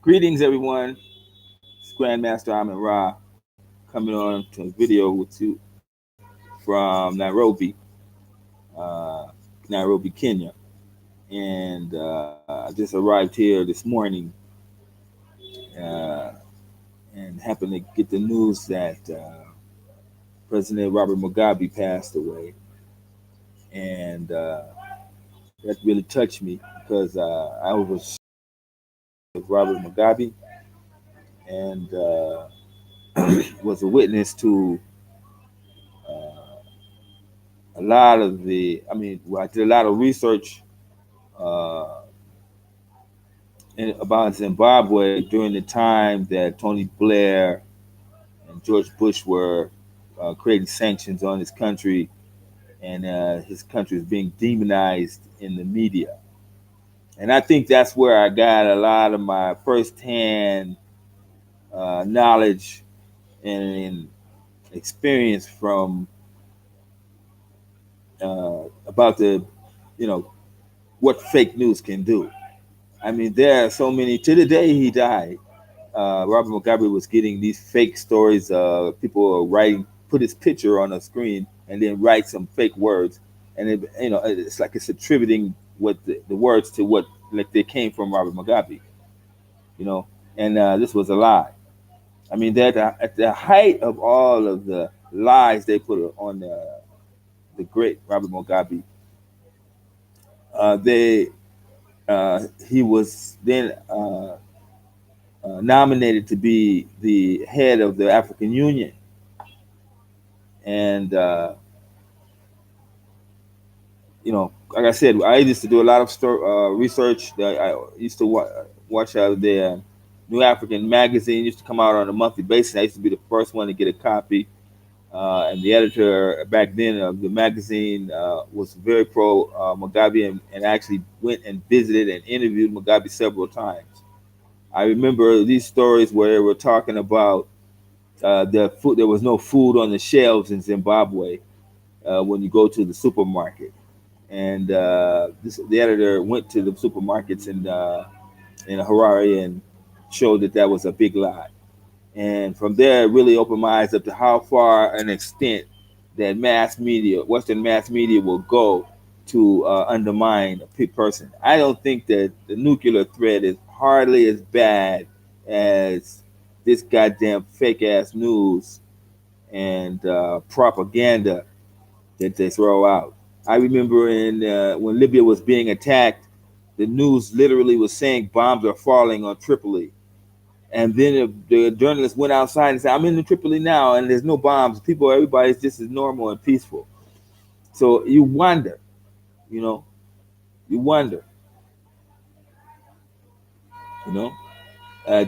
Greetings, everyone. It's Grandmaster Amin Ra coming on to a video with you from uh, Nairobi, Kenya. And I just arrived here this morning uh, and happened to get the news that President Robert Mugabe passed away. And that really touched me because I was with Robert Mugabe and was a witness to a lot of I did a lot of research uh, about Zimbabwe during the time that Tony Blair and George Bush were creating sanctions on his country, and his country was being demonized in the media. And I think that's where I got a lot of my firsthand knowledge and experience from about you know, what fake news can do. I mean, there are so many. To the day he died, Robert Mugabe was getting these fake stories. People are writing, put his picture on a screen, and then write some fake words, and it's like it's attributing what the words to what like they came from Robert Mugabe, you know, and this was a lie. I mean, that at the height of all of the lies they put on the great Robert Mugabe, they he was then nominated to be the head of the African Union. And like I said, I used to do a lot of research. I used to watch the New African magazine. Used to come out on a monthly basis. I used to be the first one to get a copy. And the editor back then of the magazine was very pro Mugabe, and actually went and visited and interviewed Mugabe several times. I remember these stories where they were talking about the food. There was no food on the shelves in Zimbabwe when you go to the supermarket. And the editor went to the supermarkets in Harare and showed that that was a big lie. And from there, it really opened my eyes up to how far an extent that mass media, Western mass media, will go to undermine a person. I don't think that the nuclear threat is hardly as bad as this goddamn fake ass news and propaganda that they throw out. I remember when Libya was being attacked, the news literally was saying bombs are falling on Tripoli. And then the journalist went outside and said, I'm in the Tripoli now and there's no bombs. Everybody's just as normal and peaceful. So you wonder, you know, you wonder, you know.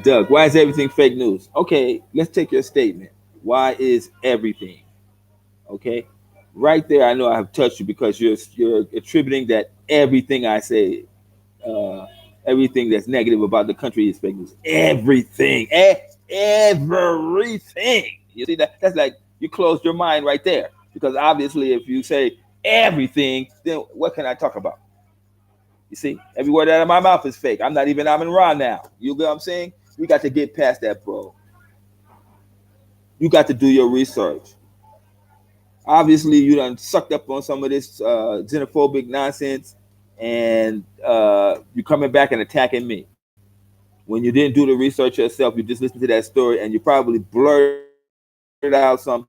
Doug, why is everything fake news? Okay, let's take your statement. Why is everything? Okay, right there, I know I have touched you because you're attributing that everything I say, uh, everything that's negative about the country is fake news. Everything, everything. You see that? That's like you closed your mind right there because obviously, if you say everything, then what can I talk about? You see, every word out of my mouth is fake. I'm not even I'm in raw now. You get what I'm saying? We got to get past that, bro. You got to do your research. Obviously, you done sucked up on some of this xenophobic nonsense, and you're coming back and attacking me. When you didn't do the research yourself, you just listened to that story, and you probably blurted out something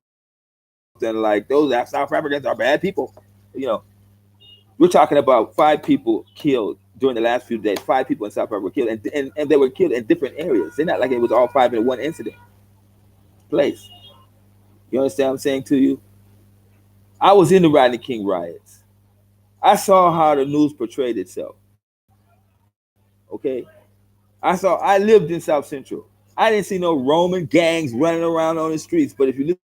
like, "Those South Africans are bad people." You know, we're talking about 5 people killed during the last few days. 5 people in South Africa were killed, and they were killed in different areas. They're not like it was all 5 in one incident place. You understand what I'm saying to you? I was in the Rodney King riots. I saw how the news portrayed itself. Okay, I lived in South Central. I didn't see no Roman gangs running around on the streets. But if you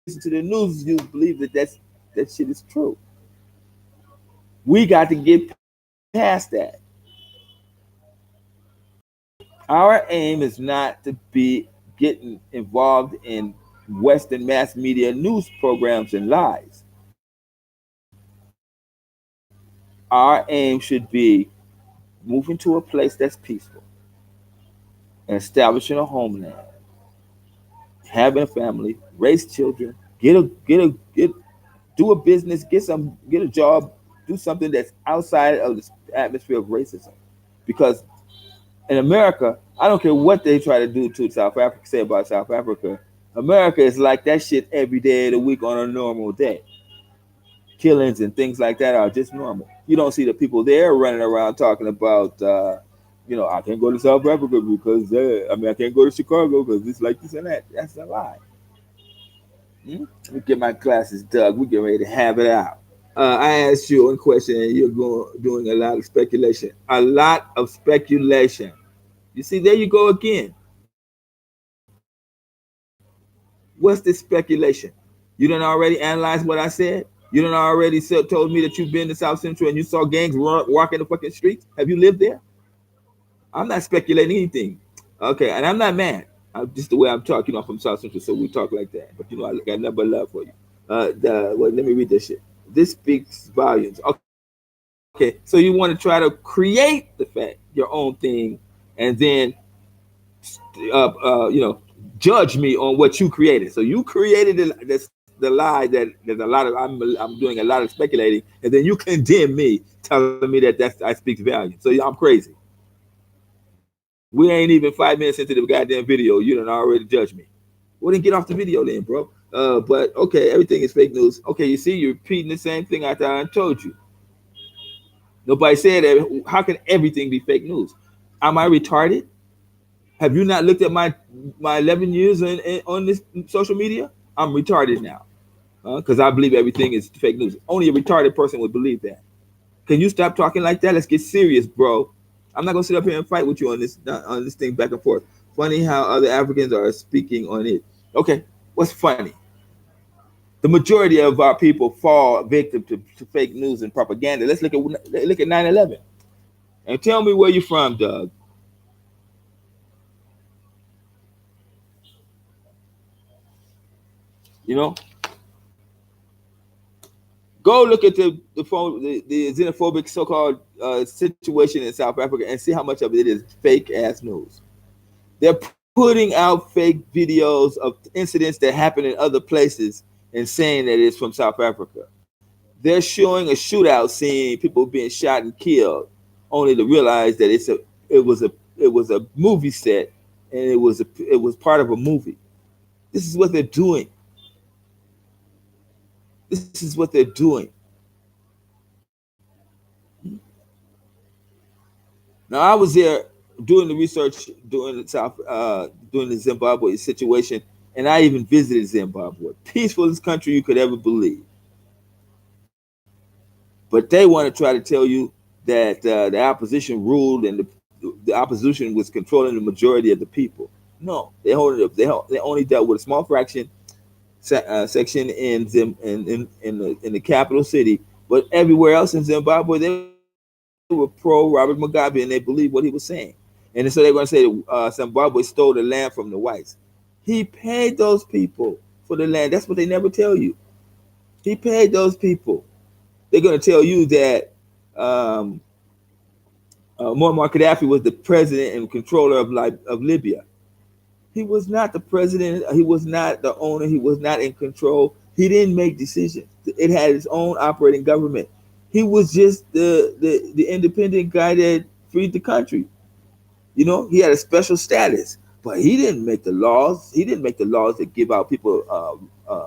listen to the news, you believe that shit is true. We got to get past that. Our aim is not to be getting involved in Western mass media news programs and lies. Our aim should be moving to a place that's peaceful, and establishing a homeland, having a family, raise children, get do a business, get a job, do something that's outside of the atmosphere of racism. Because in America, I don't care what they try to do to South Africa, say about South Africa. America is like that shit every day of the week on a normal day. Killings and things like that are just normal. You don't see the people there running around talking about, I can't go to South Africa because, I can't go to Chicago because it's like this and that. That's a lie. Let me get my glasses dug. We get ready to have it out. I asked you one question, and you're doing a lot of speculation. A lot of speculation. You see, there you go again. What's this speculation? You done already analyzed what I said? You done already told me that you've been to South Central and you saw gangs walking the fucking streets? Have you lived there? I'm not speculating anything. Okay, and I'm not mad. Just the way I'm talking, I'm from South Central, so we talk like that. But I got nothing but love for you. Let me read this shit. This speaks volumes. Okay, so you want to try to create your own thing, and then uh, uh, you know, judge me on what you created. So you created the lie that there's a lot of I'm doing a lot of speculating, and then you condemn me, telling me that I speak volume. So I'm crazy. We ain't even 5 minutes into the goddamn video. You done already judged me. Well, then get off the video then, bro. But okay, everything is fake news. Okay, you see, you're repeating the same thing I thought I told you. Nobody said that. How can everything be fake news? Am I retarded? Have you not looked at my 11 years on this social media? I'm retarded now because I believe everything is fake news. Only a retarded person would believe that. Can you stop talking like that? Let's get serious, bro. I'm not gonna sit up here and fight with you on this thing back and forth. Funny how other Africans are speaking on it. Okay, what's funny? The majority of our people fall victim to fake news and propaganda. Let's look at 9/11 and tell me where you're from, Doug. You know, go look at the xenophobic so-called situation in South Africa and see how much of it is fake ass news. They're putting out fake videos of incidents that happen in other places and saying that it's from South Africa. They're showing a shootout scene, people being shot and killed, only to realize that it was a movie set and it was part of a movie. This is what they're doing. This is what they're doing. Now I was there doing the research during the Zimbabwe situation, and I even visited Zimbabwe, peacefulest country you could ever believe. But they want to try to tell you that the opposition ruled and the opposition was controlling the majority of the people. No, they only dealt with a small fraction section in the capital city, but everywhere else in Zimbabwe they were pro Robert Mugabe and they believed what he was saying. And so they're going to say Zimbabwe stole the land from the whites. He paid those people for the land. That's what they never tell you. He paid those people. They're going to tell you that um, Muammar Gaddafi was the president and controller of Libya. He was not the president. He was not the owner. He was not in control. He didn't make decisions. It had its own operating government. He was just the independent guy that freed the country. He had a special status, but he didn't make the laws. He didn't make the laws that give out people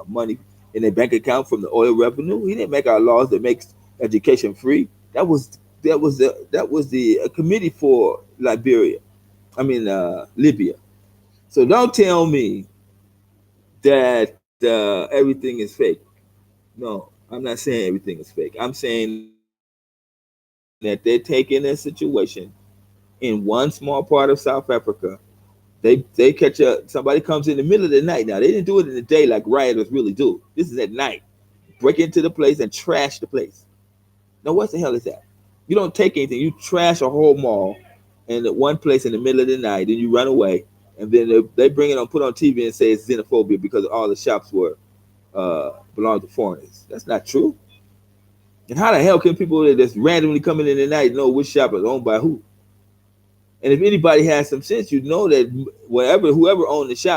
money in their bank account from the oil revenue. He didn't make our laws that makes education free. That was the committee for Liberia. I mean Libya. So don't tell me that everything is fake. No, I'm not saying everything is fake. I'm saying that they're taking a situation in one small part of South Africa. They catch somebody comes in the middle of the night. Now they didn't do it in the day like rioters really do. This is at night. Break into the place and trash the place. Now what the hell is that? You don't take anything. You trash a whole mall in one place in the middle of the night, then you run away, and then they bring it on, put on TV and say it's xenophobia because all the shops were belong to foreigners. That's not true. And how the hell can people that just randomly coming in the night know which shop is owned by who? And if anybody has some sense, you know that whoever owned the shop